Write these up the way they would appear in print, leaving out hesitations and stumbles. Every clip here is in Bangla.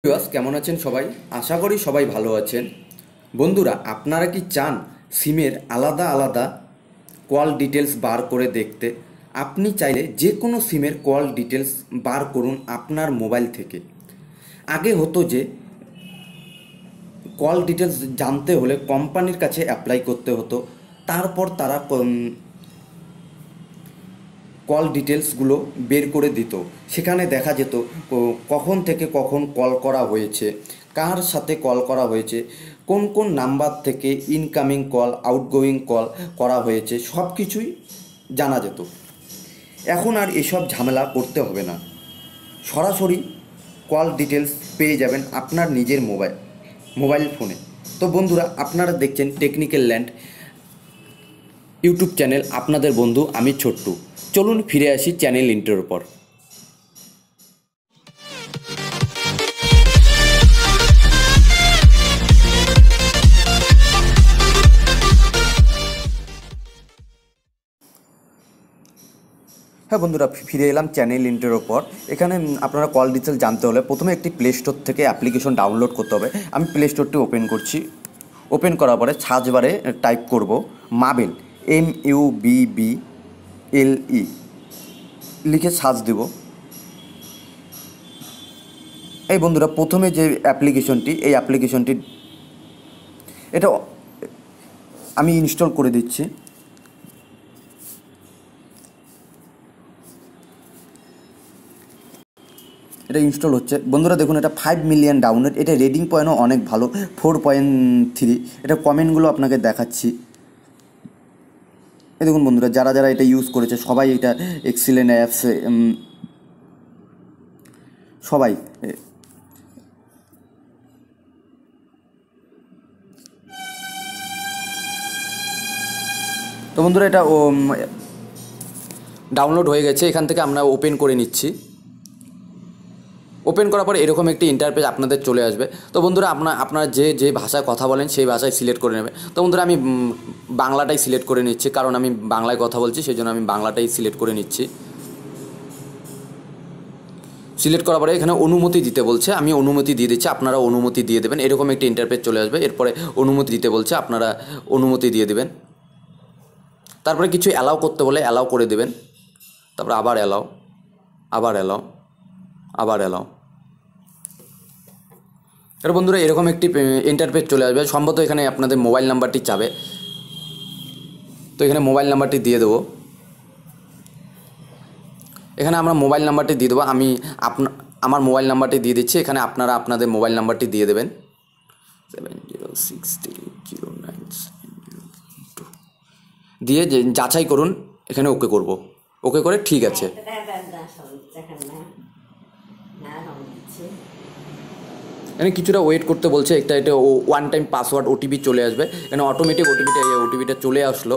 ভিউয়ার্স কেমন আছেন সবাই? আশা করি সবাই ভালো আছেন। বন্ধুরা, আপনারা কি চান সিমের আলাদা আলাদা কল ডিটেলস বার করে দেখতে? আপনি চাইলে যে কোনো সিমের কল ডিটেলস বার করুন আপনার মোবাইল থেকে। আগে হতো যে কল ডিটেলস জানতে হলে কোম্পানির কাছে অ্যাপ্লাই করতে হতো, তারপর তারা কল ডিটেলসগুলো বের করে দিত। সেখানে দেখা যেত কখন থেকে কখন কল করা হয়েছে, কার সাথে কল করা হয়েছে, কোন কোন নাম্বার থেকে ইনকামিং কল আউটগোয়িং কল করা হয়েছে, সব কিছুই জানা যেত। এখন আর এসব ঝামেলা করতে হবে না, সরাসরি কল ডিটেলস পেয়ে যাবেন আপনার নিজের মোবাইল ফোনে। তো বন্ধুরা, আপনারা দেখছেন টেকনিক্যাল ল্যান্ড ইউটিউব চ্যানেল, আপনাদের বন্ধু আমি ছোট্টু। চলুন ফিরে আসি চ্যানেল ইন্টার উপর। হ্যাঁ বন্ধুরা, ফিরে এলাম চ্যানেল ইন্টার ওপর। এখানে আপনারা কল ডিটেল জানতে হলে প্রথমে একটি প্লে স্টোর থেকে অ্যাপ্লিকেশন ডাউনলোড করতে হবে। আমি প্লে স্টোরটি ওপেন করছি। ওপেন করার পরে সার্চ বারে টাইপ করব মাবেল, MUBBLE লিখে সার্চ দেব। এই বন্ধুরা, প্রথমে যে অ্যাপ্লিকেশনটি, এই অ্যাপ্লিকেশনটি এটা আমি ইনস্টল করে দিচ্ছি। এটা ইনস্টল হচ্ছে। বন্ধুরা দেখুন, এটা 5 মিলিয়ন ডাউনলোড। এটা রেটিং পয়েন্টও অনেক ভালো, 4.3। এটা কমেন্টগুলো আপনাকে দেখাচ্ছি। এই দেখুন বন্ধুরা, যারা যারা এটা ইউজ করেছে সবাই এটা এক্সিলেন্ট অ্যাপস, সবাই। তো বন্ধুরা, এটা ডাউনলোড হয়ে গেছে। এখান থেকে আমরা ওপেন করে নিচ্ছি। ওপেন করার পর এরকম একটি ইন্টারফেস আপনাদের চলে আসবে। তো বন্ধুরা, আপনারা যে যে ভাষায় কথা বলেন সেই ভাষায় সিলেক্ট করে নেবে। তো বন্ধুরা, আমি বাংলাটাই সিলেক্ট করে নিচ্ছি, কারণ আমি বাংলায় কথা বলছি, সেই জন্য আমি বাংলাটাই সিলেক্ট করে নিচ্ছি। সিলেক্ট করার পরে এখানে অনুমতি দিতে বলছে, আমি অনুমতি দিয়ে দিচ্ছি। আপনারা অনুমতি দিয়ে দেবেন। এরকম একটি ইন্টারফেস চলে আসবে। এরপরে অনুমতি দিতে বলছে, আপনারা অনুমতি দিয়ে দেবেন। তারপরে কিছু অ্যালাউ করতে বলে অ্যালাউ করে দেবেন। তারপরে আবার অ্যালাউ, আবার অ্যালাউ, আবার অ্যালাউ। এবার বন্ধুরা, এরকম একটি ইন্টারফেস চলে আসবে। সম্ভবত এখানে আপনাদের মোবাইল নাম্বারটি চাবে, তো এখানে মোবাইল নাম্বারটি দিয়ে দেবো। এখানে আমরা মোবাইল নাম্বারটি দিয়ে দেবো। আমি আমার মোবাইল নাম্বারটি দিয়ে দিচ্ছি। এখানে আপনারা আপনাদের মোবাইল নাম্বারটি দিয়ে দেবেন। 706309 দিয়ে যাচাই করুন। এখানে ওকে করব। ওকে করে ঠিক আছে। এখানে কিছুটা ওয়েট করতে বলছে। এটা ওয়ান টাইম পাসওয়ার্ড ওটিপি চলে আসবে। এখানে অটোমেটিক ওটিপিটা চলে আসলো।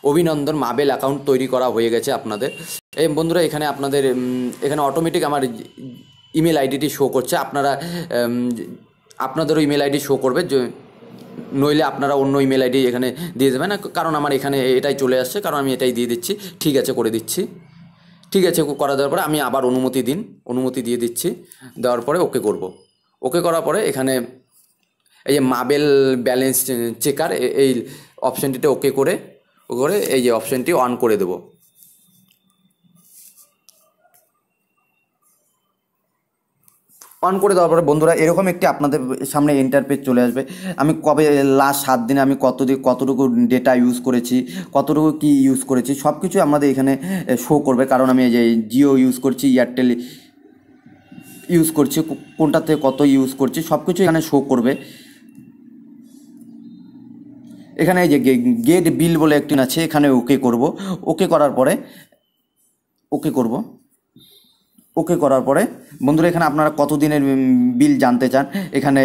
অভিনন্দন, মাবেল অ্যাকাউন্ট তৈরি করা হয়ে গেছে আপনাদের। এই বন্ধুরা, এখানে আপনাদের এখানে অটোমেটিক আমার ইমেল আইডিটি শো করছে। আপনাদেরও ইমেল আইডি শো করবে, নইলে আপনারা অন্য ইমেল আইডি এখানে দিয়ে দেবেন। কারণ আমার এখানে এটাই চলে আসছে, কারণ আমি এটাই দিয়ে দিচ্ছি। ঠিক আছে করে দিচ্ছি। ঠিক আছে করা দেওয়ার পরে আমি আবার অনুমতি দিয়ে দিচ্ছি। দেওয়ার পরে ওকে করব। ওকে করার পরে এখানে এই যে মাবেল ব্যালেন্স চেকার, এই অপশানটিতে ওকে করে এই যে অপশানটি অন করে দেব। অন করে দেওয়ার পরে বন্ধুরা, এরকম একটি আপনাদের সামনে ইন্টারফেস চলে আসবে। আমি কবে লাস্ট 7 দিনে আমি কতটুকু ডেটা ইউজ করেছি, কতটুকু কি ইউজ করেছি, সব কিছু আমাদের এখানে শো করবে। কারণ আমি এই যে জিও ইউজ করছি, এয়ারটেল ইউজ করছি, কোনটাতে কত ইউজ করছি সব কিছু এখানে শো করবে। এখানে এই যে গেট বিল বলে একটি আছে, এখানে ওকে করব। ওকে করার পরে ওকে করব। ওকে করার পরে বন্ধুরা, এখানে আপনারা কত দিনের বিল জানতে চান। এখানে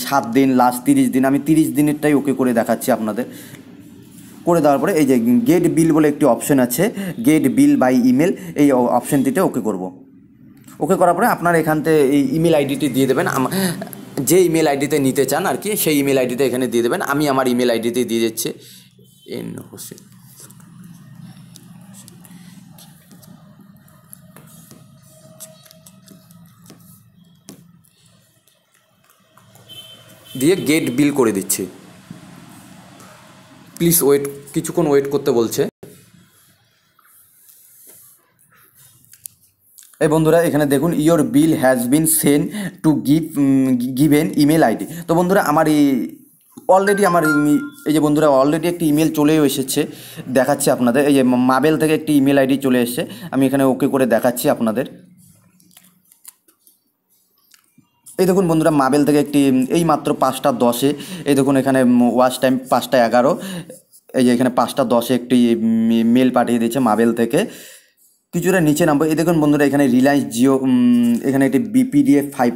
7 দিন, লাস্ট 30 দিন। আমি 30 দিনেরটাই ওকে করে দেখাচ্ছি আপনাদের। করে দেওয়ার পরে এই যে গেট বিল বলে একটি অপশন আছে, গেট বিল বাই ইমেল, এই অপশানটিতে ওকে করব। ওকে করার পরে আপনারা এখান থেকে এই ইমেল আইডিটি দিয়ে দেবেন। যে ইমেল আইডিতে নিতে চান আর কি, সেই ইমেল আইডিতে এখানে দিয়ে দেবেন। আমি আমার ইমেল আইডিতে দিয়ে দিচ্ছি, এন হোসেন। দিয়ে গেট বিল করে দিচ্ছি। প্লিজ ওয়েট, কিছুক্ষণ ওয়েট করতে বলছে। এই বন্ধুরা এখানে দেখুন your bill has been send to given email ID. তো বন্ধুরা আমার অলরেডি এই যে বন্ধুরা অলরেডি একটি ইমেল চলেও এসেছে, দেখাচ্ছি আপনাদের। এই যে মাবেল থেকে একটি ইমেল আইডি চলে এসেছে, আমি এখানে ওকে করে দেখাচ্ছি আপনাদের। এই দেখুন বন্ধুরা মাবেল থেকে একটি এই মাত্র 5:10 এই দেখুন এখানে ওয়াচ টাইম 5:11, এই যে এখানে 5:10 একটি মেল পাঠিয়ে দিয়েছে মাবেল থেকে। কিছুটা নিচে নামবো, এই দেখুন বন্ধুরা এখানে রিলায়েন্স জিও এখানে একটি বিপিডিএফ ফাইল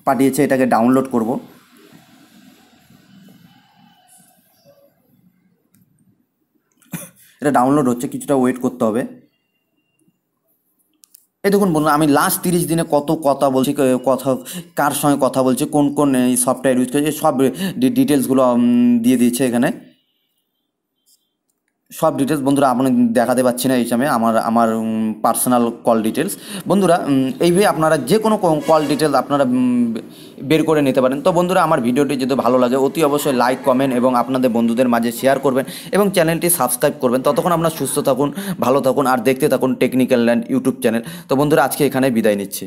পাঠিয়েছে, এটাকে ডাউনলোড করব। এটা ডাউনলোড হচ্ছে, কিছুটা ওয়েট করতে হবে। এই দেখুন বন্ধুরা আমি লাস্ট 30 দিনে কত কথা বলছি, কথা কার সঙ্গে কথা বলছি, কোন কোন এই সফটওয়্যার ইউজ করছি, সব ডিটেলসগুলো দিয়ে দিয়েছে এখানে, সব ডিটেলস। বন্ধুরা আপনার দেখাতে পাচ্ছি না এই সময় আমার পার্সোনাল কল ডিটেলস। বন্ধুরা এইভাবে আপনারা যে কোনো কল ডিটেলস আপনারা বের করে নিতে পারেন। তো বন্ধুরা আমার ভিডিওটি যদি ভালো লাগে অতি অবশ্যই লাইক, কমেন্ট এবং আপনাদের বন্ধুদের মাঝে শেয়ার করবেন এবং চ্যানেলটি সাবস্ক্রাইব করবেন। ততক্ষণ আপনারা সুস্থ থাকুন, ভালো থাকুন আর দেখতে থাকুন টেকনিক্যাল ল্যান্ড ইউটিউব চ্যানেল। তো বন্ধুরা আজকে এখানে বিদায় নিচ্ছি।